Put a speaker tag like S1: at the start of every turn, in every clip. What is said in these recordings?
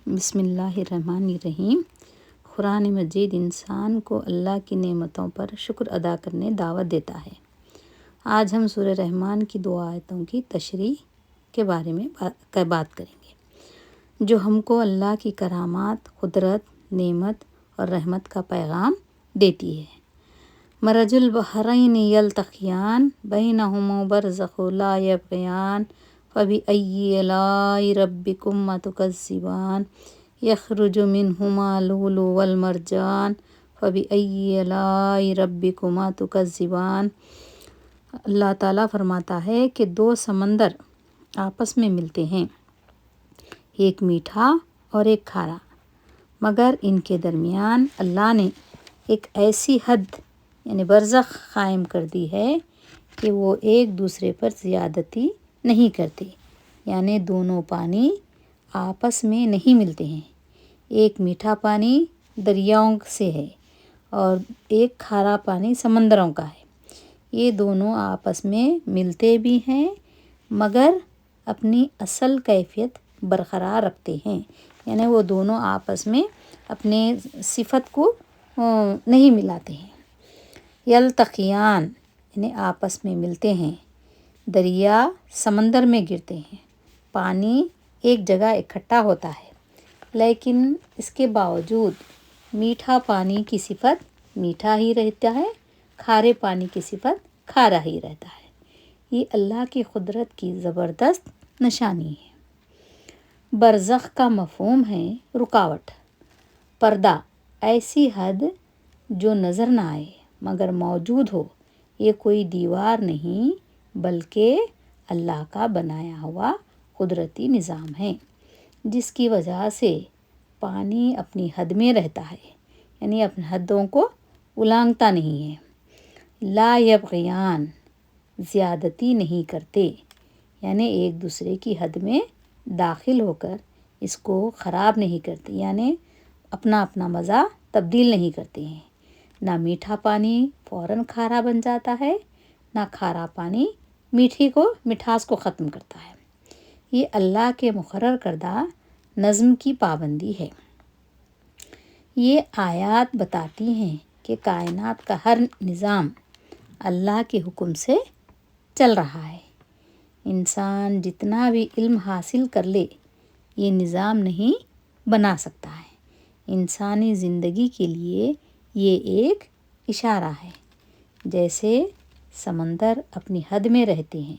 S1: بسم اللہ الرحمن الرحیم۔ قرآن مجید انسان کو اللہ کی نعمتوں پر شکر ادا کرنے دعوت دیتا ہے۔ آج ہم سورہ رحمان کی 2 آیتوں کی تشریح کے بارے میں بات کریں گے، جو ہم کو اللہ کی کرامات، قدرت، نعمت اور رحمت کا پیغام دیتی ہے۔ مرج البحرین یلتقیان بینہما برزخ لا یبغیان فبأی آلاء ربکما تکذبان یخرج منہما اللؤلؤ والمرجان فبأی آلاء ربکما تکذبان۔ اللہ تعالیٰ فرماتا ہے کہ 2 سمندر آپس میں ملتے ہیں، ایک میٹھا اور ایک کھارا، مگر ان کے درمیان اللہ نے ایک ایسی حد یعنی برزخ قائم کر دی ہے کہ وہ ایک دوسرے پر زیادتی نہیں کرتے، یعنی دونوں پانی آپس میں نہیں ملتے ہیں۔ ایک میٹھا پانی دریاؤں سے ہے اور ایک کھارا پانی سمندروں کا ہے۔ یہ دونوں آپس میں ملتے بھی ہیں مگر اپنی اصل کیفیت برقرار رکھتے ہیں، یعنی وہ دونوں آپس میں اپنے صفت کو نہیں ملاتے ہیں۔ یلتقیان یعنی آپس میں ملتے ہیں، دریا سمندر میں گرتے ہیں، پانی ایک جگہ اکٹھا ہوتا ہے، لیکن اس کے باوجود میٹھا پانی کی صفت میٹھا ہی رہتا ہے، کھارے پانی کی صفت کھارا ہی رہتا ہے۔ یہ اللہ کی قدرت کی زبردست نشانی ہے۔ برزخ کا مفہوم ہے رکاوٹ، پردہ، ایسی حد جو نظر نہ آئے مگر موجود ہو۔ یہ کوئی دیوار نہیں بلکہ اللہ کا بنایا ہوا قدرتی نظام ہے، جس کی وجہ سے پانی اپنی حد میں رہتا ہے، یعنی اپنی حدوں کو اُلانگھتا نہیں ہے۔ لا یبغیان زیادتی نہیں کرتے، یعنی ایک دوسرے کی حد میں داخل ہو کر اس کو خراب نہیں کرتے، یعنی اپنا مزہ تبدیل نہیں کرتے ہیں۔ نہ میٹھا پانی فوراً کھارا بن جاتا ہے، نہ کھارا پانی مٹھاس کو ختم کرتا ہے۔ یہ اللہ کے مقرر کردہ نظم کی پابندی ہے۔ یہ آیات بتاتی ہیں کہ کائنات کا ہر نظام اللہ کے حکم سے چل رہا ہے۔ انسان جتنا بھی علم حاصل کر لے، یہ نظام نہیں بنا سکتا ہے۔ انسانی زندگی کے لیے یہ ایک اشارہ ہے۔ جیسے سمندر اپنی حد میں رہتے ہیں،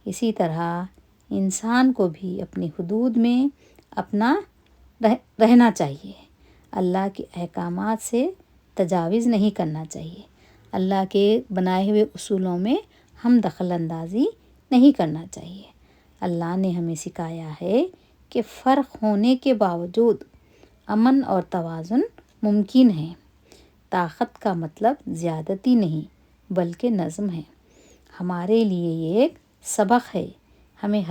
S1: اسی طرح انسان کو بھی اپنی حدود میں اپنا رہنا چاہیے۔ اللہ کے احکامات سے تجاوز نہیں کرنا چاہیے۔ اللہ کے بنائے ہوئے اصولوں میں ہم دخل اندازی نہیں کرنا چاہیے۔ اللہ نے ہمیں سکھایا ہے کہ فرق ہونے کے باوجود امن اور توازن ممکن ہے۔ طاقت کا مطلب زیادتی نہیں بلکہ نظم ہے۔ ہمارے لیے یہ ایک سبق ہے۔ ہمیں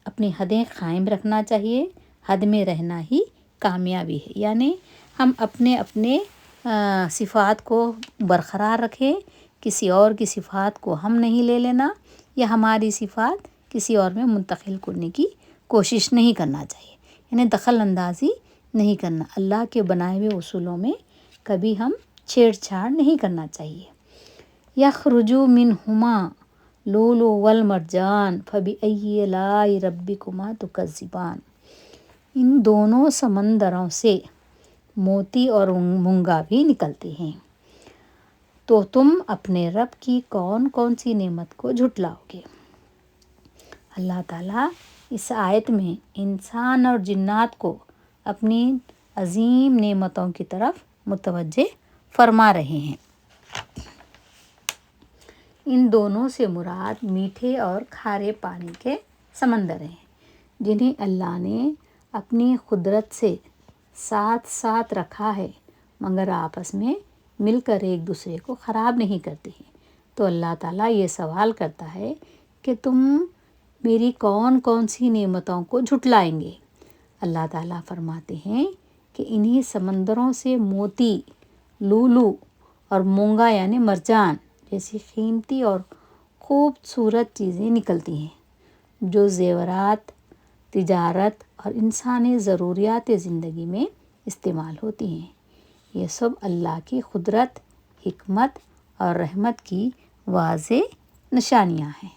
S1: اپنی حدیں قائم رکھنا چاہیے۔ حد میں رہنا ہی کامیابی ہے، یعنی ہم اپنے صفات کو برقرار رکھیں، کسی اور کی صفات کو ہم نہیں لے لینا یا ہماری صفات کسی اور میں منتقل کرنے کی کوشش نہیں کرنا چاہیے، یعنی دخل اندازی نہیں کرنا۔ اللہ کے بنائے ہوئے اصولوں میں کبھی ہم چھیڑ چھاڑ نہیں کرنا چاہیے۔ یخرج منہما اللؤلؤ والمرجان فبأی آلاء ربکما تکذبان۔ ان دونوں سمندروں سے موتی اور مونگا بھی نکلتے ہیں، تو تم اپنے رب کی کون کون سی نعمت کو جھٹلاؤ گے۔ اللہ تعالیٰ اس آیت میں انسان اور جنات کو اپنی عظیم نعمتوں کی طرف متوجہ فرما رہے ہیں۔ ان دونوں سے مراد میٹھے اور کھارے پانی کے سمندر ہیں، جنہیں اللہ نے اپنی قدرت سے ساتھ ساتھ رکھا ہے مگر آپس میں مل کر ایک دوسرے کو خراب نہیں کرتے ہیں۔ تو اللہ تعالیٰ یہ سوال کرتا ہے کہ تم میری کون کون سی نعمتوں کو جھٹلائیں گے۔ اللہ تعالیٰ فرماتے ہیں کہ انہی سمندروں سے موتی، لؤلؤ اور مونگا یعنی مرجان جیسی قیمتی اور خوبصورت چیزیں نکلتی ہیں، جو زیورات، تجارت اور انسانی ضروریات زندگی میں استعمال ہوتی ہیں۔ یہ سب اللہ کی قدرت، حکمت اور رحمت کی واضح نشانیاں ہیں۔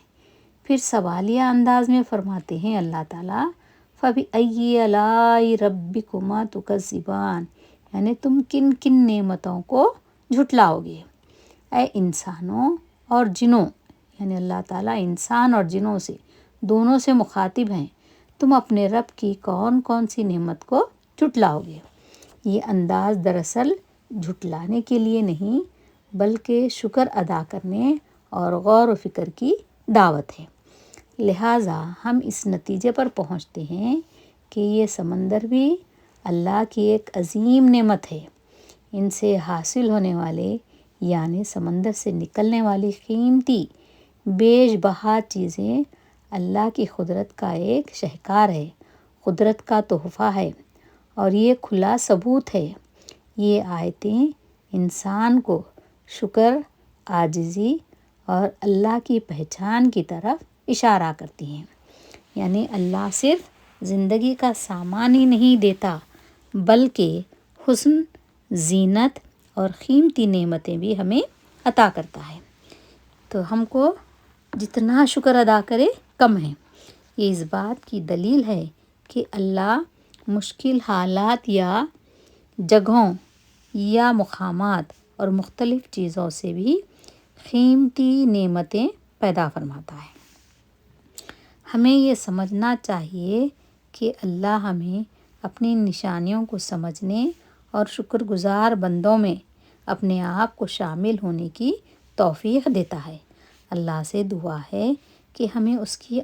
S1: پھر سوالیہ انداز میں فرماتے ہیں اللہ تعالیٰ فَبِأَيِّ آلَاءِ رَبِّكُمَا تُكَذِّبَانِ، یعنی تم کن کن نعمتوں کو جھٹلاؤ گے؟ اے انسانوں اور جنوں، یعنی اللہ تعالیٰ انسان اور جنوں سے دونوں سے مخاطب ہیں، تم اپنے رب کی کون کون سی نعمت کو جھٹلاؤ گے؟ یہ انداز دراصل جھٹلانے کے لیے نہیں بلکہ شکر ادا کرنے اور غور و فکر کی دعوت ہے۔ لہٰذا ہم اس نتیجے پر پہنچتے ہیں کہ یہ سمندر بھی اللہ کی ایک عظیم نعمت ہے۔ ان سے حاصل ہونے والے یعنی سمندر سے نکلنے والی قیمتی بیش بہا چیزیں اللہ کی قدرت کا ایک شاہکار ہے، قدرت کا تحفہ ہے اور یہ کھلا ثبوت ہے۔ یہ آیتیں انسان کو شکر، عاجزی اور اللہ کی پہچان کی طرف اشارہ کرتی ہیں۔ یعنی اللہ صرف زندگی کا سامان ہی نہیں دیتا بلکہ حسن، زینت اور قیمتی نعمتیں بھی ہمیں عطا کرتا ہے۔ تو ہم کو جتنا شکر ادا کرے کم ہے۔ یہ اس بات کی دلیل ہے کہ اللہ مشکل حالات یا جگہوں یا مقامات اور مختلف چیزوں سے بھی قیمتی نعمتیں پیدا فرماتا ہے۔ ہمیں یہ سمجھنا چاہیے کہ اللہ ہمیں اپنی نشانیوں کو سمجھنے اور شکر گزار بندوں میں اپنے آپ کو شامل ہونے کی توفیق دیتا ہے۔ اللہ سے دعا ہے کہ ہمیں اس کی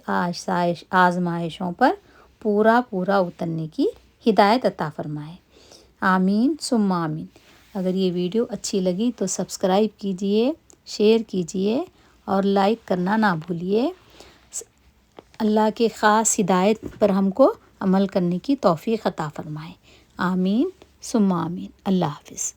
S1: آزمائشوں پر پورا اترنے کی ہدایت عطا فرمائے۔ آمین ثم آمین۔ اگر یہ ویڈیو اچھی لگی تو سبسکرائب کیجئے، شیئر کیجئے اور لائک کرنا نہ بھولیے۔ اللہ کے خاص ہدایت پر ہم کو عمل کرنے کی توفیق عطا فرمائے۔ آمین ثم آمین۔ اللہ حافظ۔